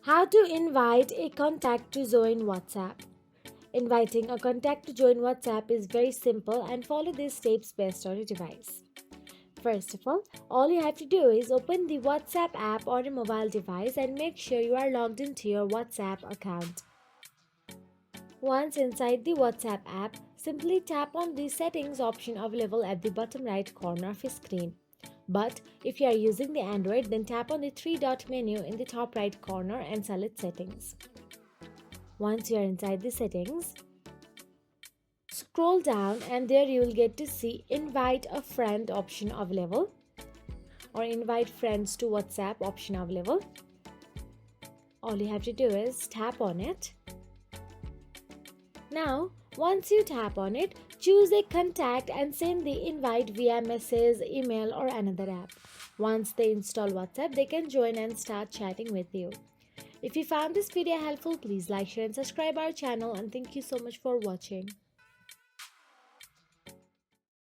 How to invite a contact to join WhatsApp. Inviting a contact to join WhatsApp is very simple and follow these steps best on your device. First of all you have to do is open the WhatsApp app on your mobile device and make sure you are logged into your WhatsApp account. Once inside the WhatsApp app, simply tap on the settings option available at the bottom right corner of your screen. But if you are using the Android, then tap on the three-dot menu in the top right corner and select settings. Once you are inside the settings, scroll down and there you will get to see invite a friend option available or invite friends to WhatsApp option available. All you have to do is tap on it. Now, once you tap on it, choose a contact and send the invite via message, email or another app. Once they install WhatsApp, they can join and start chatting with you. If you found this video helpful, please like, share and subscribe our channel, and thank you so much for watching.